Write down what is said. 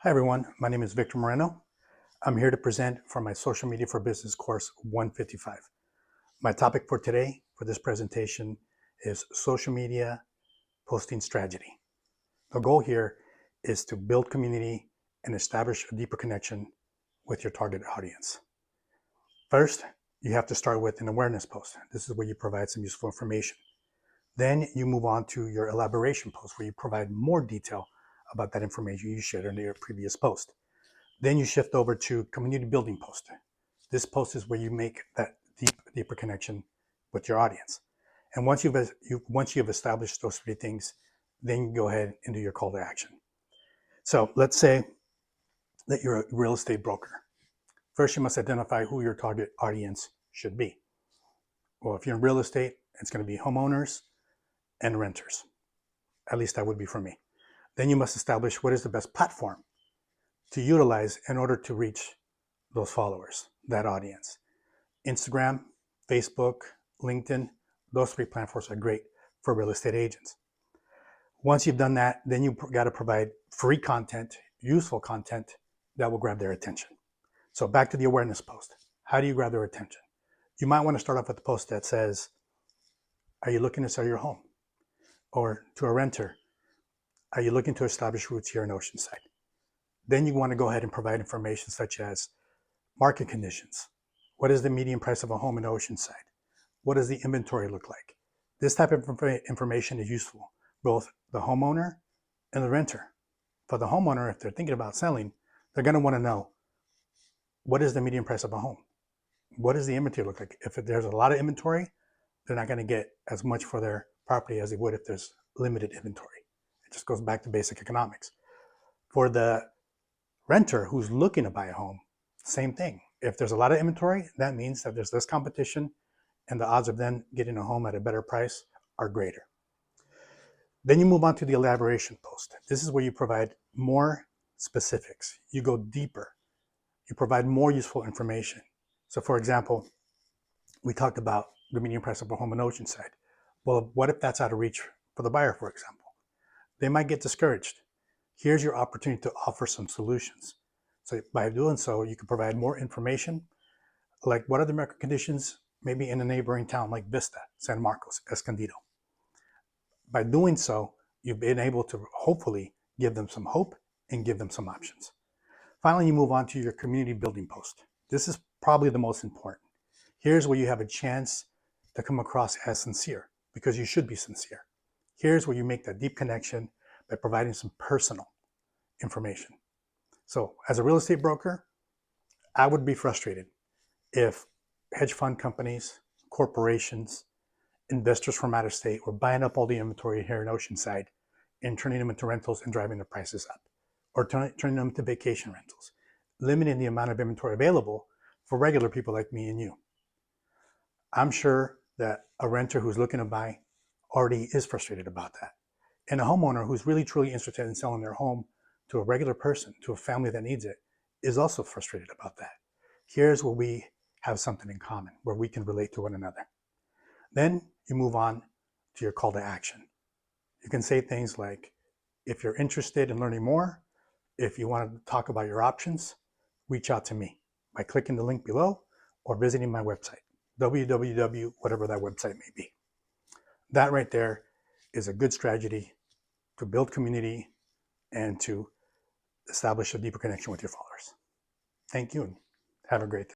Hi everyone, my name is Victor Moreno. I'm here to present for my Social Media for Business course 155. My topic for today for this presentation is social media posting strategy. The goal here is to build community and establish a deeper connection with your target audience. First, you have to start with an awareness post. This is where you provide some useful information. Then you move on to your elaboration post where you provide more detail about that information you shared in your previous post. Then you shift over to community building post. This post is where you make that deeper connection with your audience. And once you've established those three things, then you go ahead and do your call to action. So let's say that you're a real estate broker. First, you must identify who your target audience should be. Well, if you're in real estate, it's going to be homeowners and renters. At least that would be for me. Then you must establish what is the best platform to utilize in order to reach those followers, that audience. Instagram, Facebook, LinkedIn, those three platforms are great for real estate agents. Once you've done that, then you got to provide free content, useful content that will grab their attention. So back to the awareness post. How do you grab their attention? You might want to start off with a post that says, are you looking to sell your home? Or to a renter, are you looking to establish roots here in Oceanside? Then you want to go ahead and provide information such as market conditions. What is the median price of a home in Oceanside? What does the inventory look like? This type of information is useful, both the homeowner and the renter. For the homeowner, if they're thinking about selling, they're going to want to know, what is the median price of a home? What does the inventory look like? If there's a lot of inventory, they're not going to get as much for their property as they would if there's limited inventory. It just goes back to basic economics. For the renter who's looking to buy a home, same thing. If there's a lot of inventory, that means that there's less competition and the odds of them getting a home at a better price are greater. Then you move on to the elaboration post. This is where you provide more specifics. You go deeper. You provide more useful information. So for example, we talked about the median price of a home in Oceanside. Well, what if that's out of reach for the buyer, for example? They might get discouraged. Here's your opportunity to offer some solutions. So by doing so, you can provide more information, like what are the market conditions, maybe in a neighboring town like Vista, San Marcos, Escondido. By doing so, you've been able to hopefully give them some hope and give them some options. Finally, you move on to your community building post. This is probably the most important. Here's where you have a chance to come across as sincere, because you should be sincere. Here's where you make that deep connection by providing some personal information. So as a real estate broker, I would be frustrated if hedge fund companies, corporations, investors from out of state were buying up all the inventory here in Oceanside and turning them into rentals and driving the prices up, or turning them into vacation rentals, limiting the amount of inventory available for regular people like me and you. I'm sure that a renter who's looking to buy already is frustrated about that. And a homeowner who's really truly interested in selling their home to a regular person, to a family that needs it, is also frustrated about that. Here's where we have something in common, where we can relate to one another. Then you move on to your call to action. You can say things like, if you're interested in learning more, if you want to talk about your options, reach out to me by clicking the link below or visiting my website, www, whatever that website may be. That right there is a good strategy to build community and to establish a deeper connection with your followers. Thank you and have a great day.